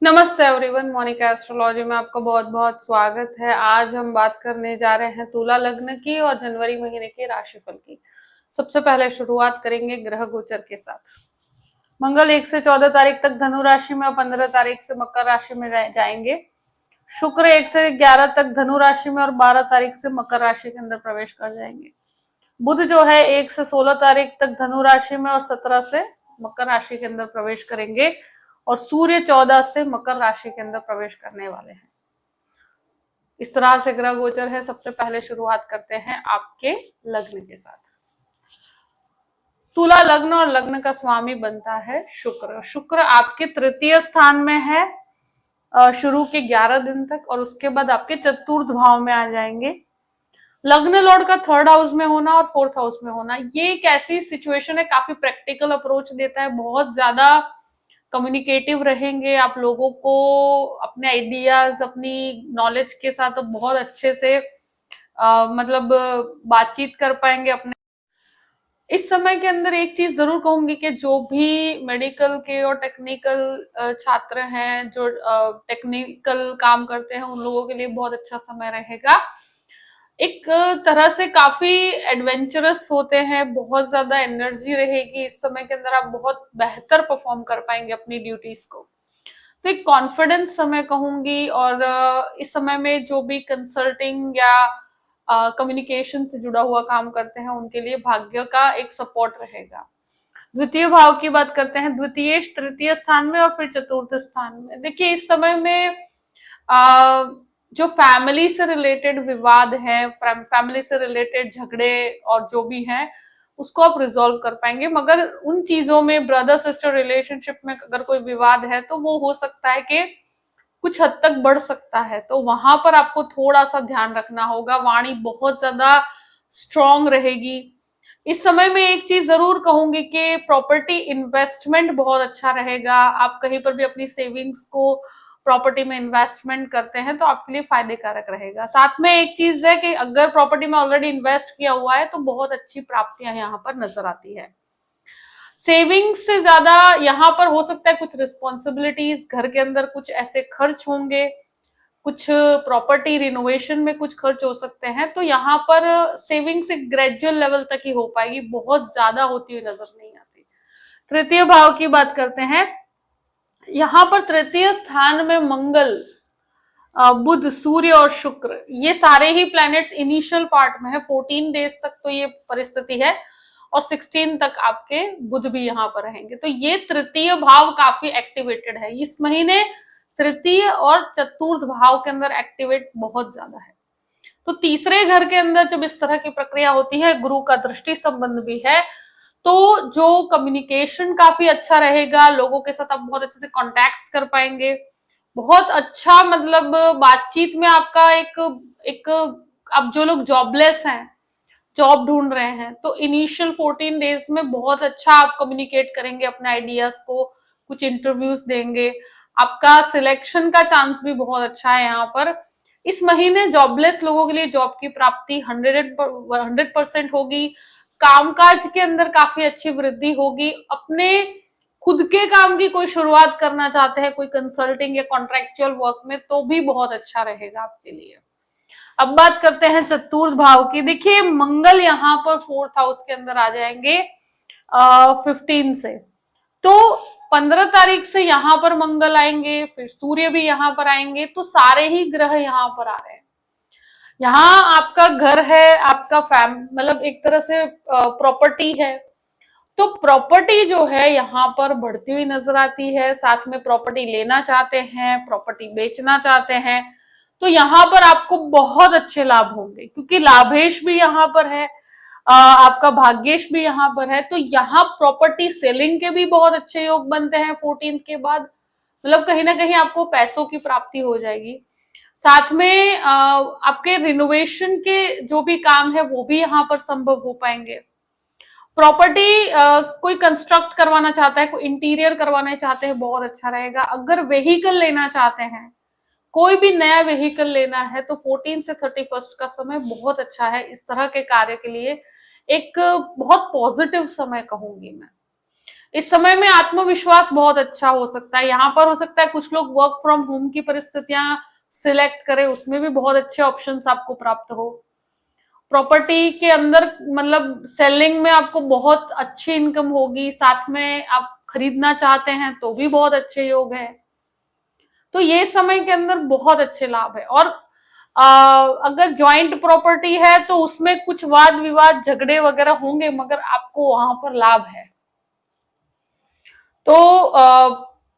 नमस्ते everyone, Monika astrology में आपका बहुत बहुत स्वागत है। आज हम बात करने जा रहे हैं तुला लग्न की और जनवरी महीने के राशिफल की। सबसे पहले शुरुआत करेंगे ग्रह गोचर के साथ। मंगल 1 से 14 तारीख तक धनु राशि में और 15 तारीख से मकर राशि में जाएंगे। शुक्र 1 से 11 तक धनु राशि में और 12 तारीख से मकर राशि के अंदर प्रवेश कर जाएंगे। बुध जो है 1 से 16 तारीख तक धनु राशि में और 17 से मकर राशि के अंदर प्रवेश करेंगे और सूर्य 14 से मकर राशि के अंदर प्रवेश करने वाले हैं। इस तरह से ग्रह गोचर है। सबसे पहले शुरुआत करते हैं आपके लग्न के साथ। तुला लग्न और लग्न का स्वामी बनता है शुक्र। शुक्र आपके तृतीय स्थान में है शुरू के 11 दिन तक, और उसके बाद आपके चतुर्थ भाव में आ जाएंगे। लग्न लॉर्ड का 3rd हाउस में होना और 4th हाउस में होना, ये एक ऐसी सिचुएशन है, काफी प्रैक्टिकल अप्रोच देता है। बहुत ज्यादा कम्युनिकेटिव रहेंगे आप, लोगों को अपने आइडियाज, अपनी नॉलेज के साथ तो बहुत अच्छे से मतलब बातचीत कर पाएंगे अपने। इस समय के अंदर एक चीज जरूर कहूंगी कि जो भी मेडिकल के और टेक्निकल छात्र हैं, जो टेक्निकल काम करते हैं, उन लोगों के लिए बहुत अच्छा समय रहेगा। एक तरह से काफी एडवेंचरस होते हैं, बहुत ज्यादा एनर्जी रहेगी इस समय के अंदर, आप बहुत बेहतर परफॉर्म कर पाएंगे अपनी ड्यूटीज को। तो एक कॉन्फिडेंस समय कहूंगी। और इस समय में जो भी कंसल्टिंग या कम्युनिकेशन से जुड़ा हुआ काम करते हैं, उनके लिए भाग्य का एक सपोर्ट रहेगा। द्वितीय भाव की बात करते हैं। द्वितीय तृतीय स्थान में और फिर चतुर्थ स्थान में। देखिए इस समय में जो फैमिली से रिलेटेड विवाद है, फैमिली से रिलेटेड झगड़े और जो भी है, उसको आप रिजॉल्व कर पाएंगे। मगर उन चीजों में, ब्रदर सिस्टर रिलेशनशिप में अगर कोई विवाद है तो वो हो सकता है कि कुछ हद तक बढ़ सकता है, तो वहां पर आपको थोड़ा सा ध्यान रखना होगा। वाणी बहुत ज्यादा स्ट्रांग रहेगी। इस समय में एक चीज जरूर कहूंगी कि प्रॉपर्टी इन्वेस्टमेंट बहुत अच्छा रहेगा। आप कहीं पर भी अपनी सेविंग्स को प्रॉपर्टी में इन्वेस्टमेंट करते हैं तो आपके लिए फायदे कारक रहेगा। साथ में एक चीज है कि अगर प्रॉपर्टी में ऑलरेडी इन्वेस्ट किया हुआ है तो बहुत अच्छी प्राप्तियां यहाँ पर नजर आती है। सेविंग से ज्यादा यहाँ पर हो सकता है कुछ रिस्पॉन्सिबिलिटीज, घर के अंदर कुछ ऐसे खर्च होंगे, कुछ प्रॉपर्टी रिनोवेशन में कुछ खर्च हो सकते हैं, तो यहाँ पर सेविंग्स एक ग्रेजुअल लेवल तक ही हो पाएगी, बहुत ज्यादा होती हुई नजर नहीं आती। तृतीय भाव की बात करते हैं। यहाँ पर तृतीय स्थान में मंगल, बुध, सूर्य और शुक्र, ये सारे ही प्लैनेट्स इनिशियल पार्ट में है। 14 डेज तक तो ये परिस्थिति है और 16 तक आपके बुध भी यहाँ पर रहेंगे। तो ये तृतीय भाव काफी एक्टिवेटेड है इस महीने। तृतीय और चतुर्थ भाव के अंदर एक्टिवेट बहुत ज्यादा है। तो तीसरे घर के अंदर जब इस तरह की प्रक्रिया होती है, गुरु का दृष्टि संबंध भी है, तो जो कम्युनिकेशन काफी अच्छा रहेगा, लोगों के साथ आप बहुत अच्छे से कॉन्टैक्ट्स कर पाएंगे। बहुत अच्छा, मतलब बातचीत में आपका एक अब जो लोग जॉबलेस हैं, जॉब ढूंढ रहे हैं, तो इनिशियल 14 डेज में बहुत अच्छा आप कम्युनिकेट करेंगे अपने आइडियाज को, कुछ इंटरव्यूज देंगे, आपका सिलेक्शन का चांस भी बहुत अच्छा है यहाँ पर। इस महीने जॉबलेस लोगों के लिए जॉब की प्राप्ति 100% होगी। कामकाज के अंदर काफी अच्छी वृद्धि होगी। अपने खुद के काम की कोई शुरुआत करना चाहते हैं, कोई कंसल्टिंग या कॉन्ट्रेक्चुअल वर्क में, तो भी बहुत अच्छा रहेगा आपके लिए। अब बात करते हैं चतुर्थ भाव की। देखिए मंगल यहाँ पर 4th हाउस के अंदर आ जाएंगे 15 से, तो 15 तारीख से यहाँ पर मंगल आएंगे, फिर सूर्य भी यहाँ पर आएंगे, तो सारे ही ग्रह यहाँ पर आ रहे हैं। यहाँ आपका घर है, आपका मतलब एक तरह से प्रॉपर्टी है, तो प्रॉपर्टी जो है यहाँ पर बढ़ती हुई नजर आती है। साथ में प्रॉपर्टी लेना चाहते हैं, प्रॉपर्टी बेचना चाहते हैं, तो यहाँ पर आपको बहुत अच्छे लाभ होंगे, क्योंकि लाभेश भी यहाँ पर है, आपका भाग्येश भी यहाँ पर है। तो यहाँ प्रॉपर्टी सेलिंग के भी बहुत अच्छे योग बनते हैं 14 के बाद। मतलब कहीं ना कहीं आपको पैसों की प्राप्ति हो जाएगी। साथ में आपके रिनोवेशन के जो भी काम है वो भी यहाँ पर संभव हो पाएंगे। प्रॉपर्टी कोई कंस्ट्रक्ट करवाना चाहता है, कोई इंटीरियर करवाना चाहते हैं, बहुत अच्छा रहेगा। अगर वेहिकल लेना चाहते हैं, कोई भी नया वेहिकल लेना है, तो 14 से 31 का समय बहुत अच्छा है इस तरह के कार्य के लिए। एक बहुत पॉजिटिव समय कहूंगी मैं। इस समय में आत्मविश्वास बहुत अच्छा हो सकता है। यहाँ पर हो सकता है कुछ लोग वर्क फ्रॉम होम की परिस्थितियां सिलेक्ट करें, उसमें भी बहुत अच्छे ऑप्शंस आपको प्राप्त हो। प्रॉपर्टी के अंदर मतलब सेलिंग में आपको बहुत अच्छी इनकम होगी, साथ में आप खरीदना चाहते हैं तो भी बहुत अच्छे योग है। तो ये समय के अंदर बहुत अच्छे लाभ है। और अगर ज्वाइंट प्रॉपर्टी है तो उसमें कुछ वाद विवाद झगड़े वगैरह होंगे, मगर आपको वहां पर लाभ है। तो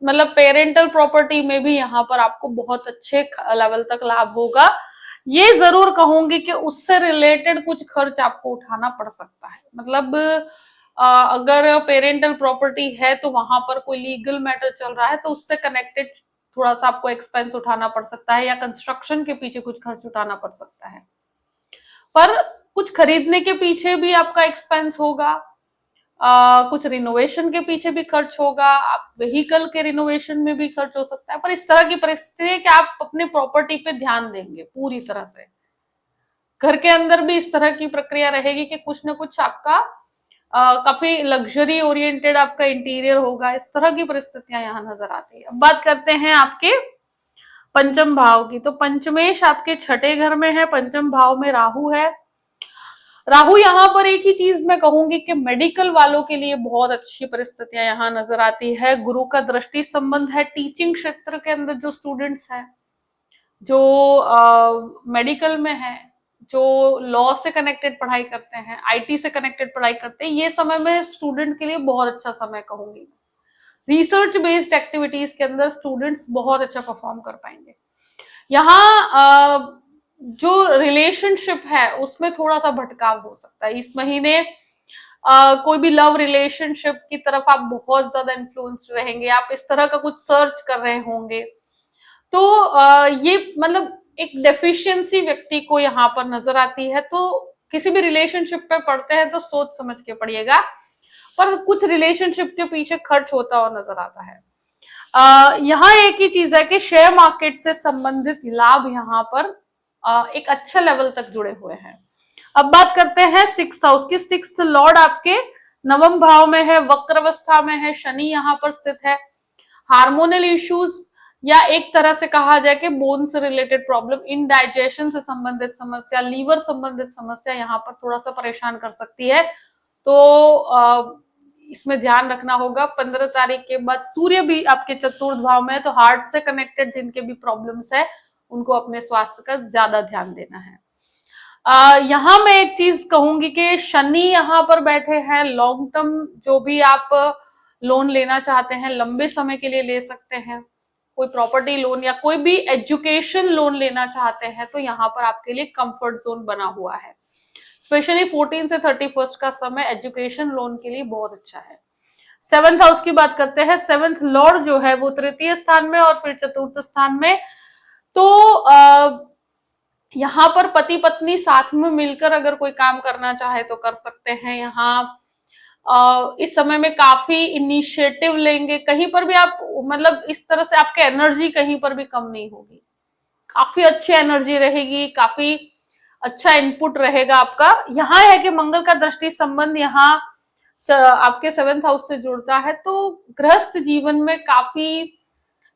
मतलब पेरेंटल प्रॉपर्टी में भी यहाँ पर आपको बहुत अच्छे लेवल तक लाभ होगा। ये जरूर कहूंगी कि उससे रिलेटेड कुछ खर्च आपको उठाना पड़ सकता है। मतलब अगर पेरेंटल प्रॉपर्टी है तो वहां पर कोई लीगल मैटर चल रहा है तो उससे कनेक्टेड थोड़ा सा आपको एक्सपेंस उठाना पड़ सकता है, या कंस्ट्रक्शन के पीछे कुछ खर्च उठाना पड़ सकता है। पर कुछ खरीदने के पीछे भी आपका एक्सपेंस होगा, कुछ रिनोवेशन के पीछे भी खर्च होगा, आप व्हीकल के रिनोवेशन में भी खर्च हो सकता है। पर इस तरह की परिस्थिति है कि आप अपनी प्रॉपर्टी पे ध्यान देंगे पूरी तरह से। घर के अंदर भी इस तरह की प्रक्रिया रहेगी कि कुछ ना कुछ आपका काफी लग्जरी ओरिएंटेड आपका इंटीरियर होगा। इस तरह की परिस्थितियां यहाँ नजर आती है। अब बात करते हैं आपके पंचम भाव की। तो पंचमेश आपके छठे घर में है, पंचम भाव में राहु है। राहु यहाँ पर एक ही चीज मैं कहूंगी कि मेडिकल वालों के लिए बहुत अच्छी परिस्थितियां यहाँ नजर आती है। गुरु का दृष्टि संबंध है। टीचिंग क्षेत्र के अंदर जो स्टूडेंट्स हैं, जो मेडिकल में है, जो लॉ से कनेक्टेड पढ़ाई करते हैं, आईटी से कनेक्टेड पढ़ाई करते हैं, ये समय में स्टूडेंट के लिए बहुत अच्छा समय कहूंगी। रिसर्च बेस्ड एक्टिविटीज के अंदर स्टूडेंट्स बहुत अच्छा परफॉर्म कर पाएंगे। यहाँ जो रिलेशनशिप है उसमें थोड़ा सा भटकाव हो सकता है इस महीने। कोई भी लव रिलेशनशिप की तरफ आप बहुत ज्यादा इन्फ्लुएंस्ड रहेंगे, आप इस तरह का कुछ सर्च कर रहे होंगे। तो ये मतलब एक डेफिशिएंसी व्यक्ति को यहाँ पर नजर आती है। तो किसी भी रिलेशनशिप पे पढ़ते हैं तो सोच समझ के पढ़िएगा, पर कुछ रिलेशनशिप के पीछे खर्च होता हुआ नजर आता है। यहाँ एक ही चीज है कि शेयर मार्केट से संबंधित लाभ यहाँ पर एक अच्छे लेवल तक जुड़े हुए हैं। अब बात करते हैं सिक्स्थ हाउस की। सिक्स्थ लॉर्ड आपके नवम भाव में है, वक्र अवस्था में है, शनि यहाँ पर स्थित है। हार्मोनल इश्यूज या एक तरह से कहा जाए कि बोन से रिलेटेड प्रॉब्लम, इनडाइजेशन से संबंधित समस्या, लीवर संबंधित समस्या यहाँ पर थोड़ा सा परेशान कर सकती है। तो इसमें ध्यान रखना होगा। 15 तारीख के बाद सूर्य भी आपके चतुर्थ भाव में है, तो हार्ट से कनेक्टेड जिनके भी प्रॉब्लम्स है उनको अपने स्वास्थ्य का ज्यादा ध्यान देना है। यहाँ मैं एक चीज कहूंगी कि शनि यहाँ पर बैठे हैं। लॉन्ग टर्म जो भी आप लोन लेना चाहते हैं लंबे समय के लिए ले सकते हैं। कोई प्रॉपर्टी लोन या कोई भी एजुकेशन लोन लेना चाहते हैं तो यहाँ पर आपके लिए कंफर्ट जोन बना हुआ है। स्पेशली 14 से 31 का समय एजुकेशन लोन के लिए बहुत अच्छा है। सेवंथ हाउस की बात करते हैं। सेवंथ लॉर्ड जो है वो तृतीय स्थान में और फिर चतुर्थ स्थान में। तो यहाँ पर पति पत्नी साथ में मिलकर अगर कोई काम करना चाहे तो कर सकते हैं। यहाँ इस समय में काफी इनिशिएटिव लेंगे। कहीं पर भी आप मतलब इस तरह से आपके एनर्जी कहीं पर भी कम नहीं होगी, काफी अच्छी एनर्जी रहेगी, काफी अच्छा इनपुट रहेगा आपका। यहाँ है कि मंगल का दृष्टि संबंध यहाँ आपके सेवेंथ हाउस से जुड़ता है, तो गृहस्थ जीवन में काफी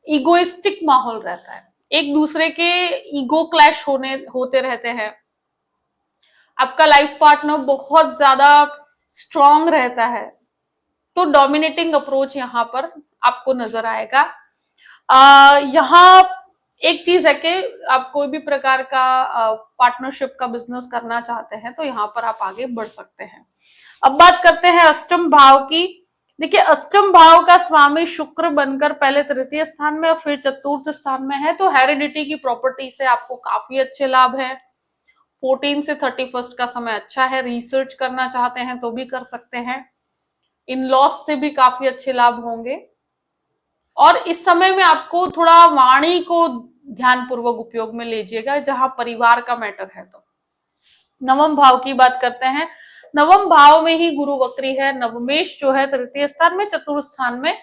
इगोइस्टिक माहौल रहता है। एक दूसरे के ईगो क्लैश होते रहते हैं। आपका लाइफ पार्टनर बहुत ज्यादा स्ट्रांग रहता है, तो डोमिनेटिंग अप्रोच यहाँ पर आपको नजर आएगा। यहाँ एक चीज है कि आप कोई भी प्रकार का पार्टनरशिप का बिजनेस करना चाहते हैं तो यहाँ पर आप आगे बढ़ सकते हैं। अब बात करते हैं अष्टम भाव की। देखिए, अष्टम भाव का स्वामी शुक्र बनकर पहले तृतीय स्थान में और फिर चतुर्थ स्थान में है, तो हेरिडिटी की प्रॉपर्टी से आपको काफी अच्छे लाभ है। 14 से 31 का समय अच्छा है। रिसर्च करना चाहते हैं तो भी कर सकते हैं। इन लॉस से भी काफी अच्छे लाभ होंगे। और इस समय में आपको थोड़ा वाणी को ध्यानपूर्वक उपयोग में लीजिएगा जहां परिवार का मैटर है। तो नवम भाव की बात करते हैं। नवम भाव में ही गुरु वक्री है। नवमेश जो है तृतीय स्थान में, चतुर्थ स्थान में।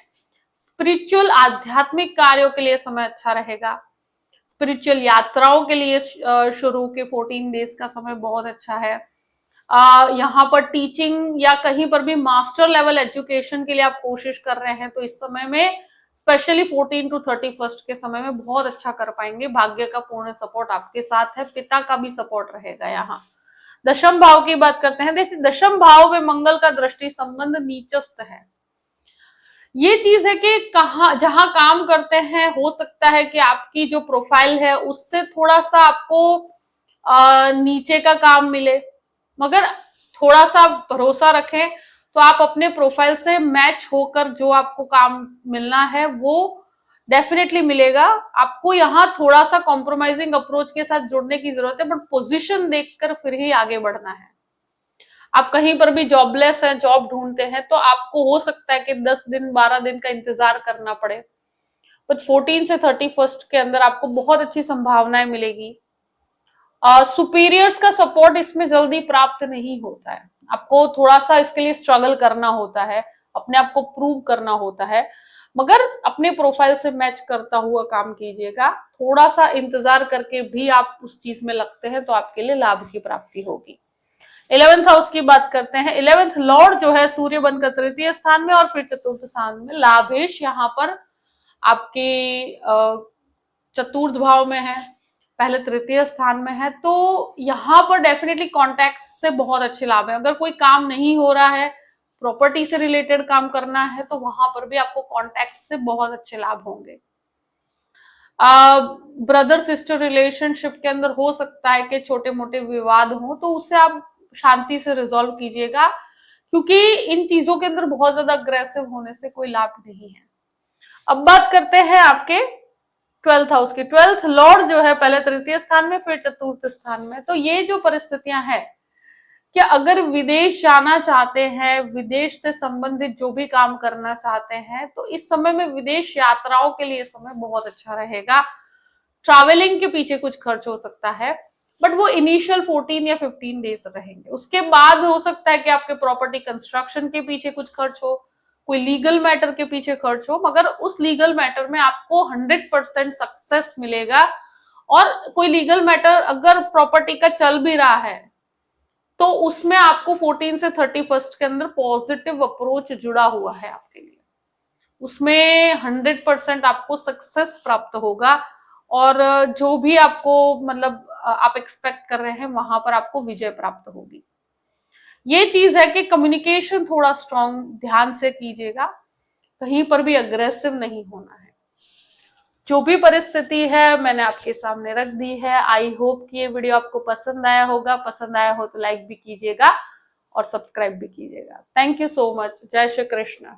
स्पिरिचुअल आध्यात्मिक कार्यों के लिए समय अच्छा रहेगा। स्पिरिचुअल यात्राओं के लिए शुरू के 14 डेज का समय बहुत अच्छा है। यहाँ पर टीचिंग या कहीं पर भी मास्टर लेवल एजुकेशन के लिए आप कोशिश कर रहे हैं तो इस समय में स्पेशली 14 to 31 के समय में बहुत अच्छा कर पाएंगे। भाग्य का पूर्ण सपोर्ट आपके साथ है, पिता का भी सपोर्ट रहेगा। यहाँ दशम भाव की बात करते हैं। देखिए दशम भाव में मंगल का दृष्टि संबंध नीचस्थ है। ये चीज है कि कहाँ जहां काम करते हैं हो सकता है कि आपकी जो प्रोफाइल है उससे थोड़ा सा आपको नीचे का काम मिले, मगर थोड़ा सा भरोसा रखें तो आप अपने प्रोफाइल से मैच होकर जो आपको काम मिलना है वो डेफिनेटली मिलेगा। आपको यहाँ थोड़ा सा कॉम्प्रोमाइजिंग अप्रोच के साथ जुड़ने की जरूरत है, बट पोजीशन देखकर फिर ही आगे बढ़ना है। आप कहीं पर भी जॉबलेस हैं, जॉब ढूंढते हैं तो आपको हो सकता है कि 10 दिन 12 दिन का इंतजार करना पड़े, बट 14 से 31 के अंदर आपको बहुत अच्छी संभावनाएं मिलेगी। सुपीरियर्स का सपोर्ट इसमें जल्दी प्राप्त नहीं होता है, आपको थोड़ा सा इसके लिए स्ट्रगल करना होता है, अपने आप को प्रूव करना होता है, मगर अपने प्रोफाइल से मैच करता हुआ काम कीजिएगा। थोड़ा सा इंतजार करके भी आप उस चीज में लगते हैं तो आपके लिए लाभ की प्राप्ति होगी। 11th हाउस की बात करते हैं। 11th लॉर्ड जो है सूर्य बनकर तृतीय स्थान में और फिर चतुर्थ स्थान में लाभेश यहाँ पर आपके चतुर्थ भाव में है, पहले तृतीय स्थान में है, तो यहाँ पर डेफिनेटली कॉन्टैक्ट से बहुत अच्छे लाभ है। अगर कोई काम नहीं हो रहा है, प्रॉपर्टी से रिलेटेड काम करना है तो वहां पर भी आपको कॉन्टैक्ट से बहुत अच्छे लाभ होंगे। ब्रदर सिस्टर रिलेशनशिप के अंदर हो सकता है कि छोटे मोटे विवाद हो तो उसे आप शांति से रिजॉल्व कीजिएगा, क्योंकि इन चीजों के अंदर बहुत ज्यादा अग्रेसिव होने से कोई लाभ नहीं है। अब बात करते हैं आपके 12th हाउस की। 12th लॉर्ड जो है पहले तृतीय स्थान में फिर चतुर्थ स्थान में, तो ये जो परिस्थितियां हैं कि अगर विदेश जाना चाहते हैं, विदेश से संबंधित जो भी काम करना चाहते हैं तो इस समय में विदेश यात्राओं के लिए समय बहुत अच्छा रहेगा। ट्रैवलिंग के पीछे कुछ खर्च हो सकता है, बट वो इनिशियल 14 या 15 डेज रहेंगे। उसके बाद हो सकता है कि आपके प्रॉपर्टी कंस्ट्रक्शन के पीछे कुछ खर्च हो, कोई लीगल मैटर के पीछे खर्च हो, मगर उस लीगल मैटर में आपको 100% सक्सेस मिलेगा। और कोई लीगल मैटर अगर प्रॉपर्टी का चल भी रहा है तो उसमें आपको 14 से 31 के अंदर पॉजिटिव अप्रोच जुड़ा हुआ है आपके लिए, उसमें 100% आपको सक्सेस प्राप्त होगा और जो भी आपको मतलब आप एक्सपेक्ट कर रहे हैं वहां पर आपको विजय प्राप्त होगी। ये चीज है कि कम्युनिकेशन थोड़ा स्ट्रांग ध्यान से कीजिएगा, कहीं पर भी अग्रेसिव नहीं होना है। जो भी परिस्थिति है मैंने आपके सामने रख दी है। आई होप कि ये वीडियो आपको पसंद आया होगा। पसंद आया हो तो लाइक भी कीजिएगा और सब्सक्राइब भी कीजिएगा। Thank you so much. जय श्री कृष्ण।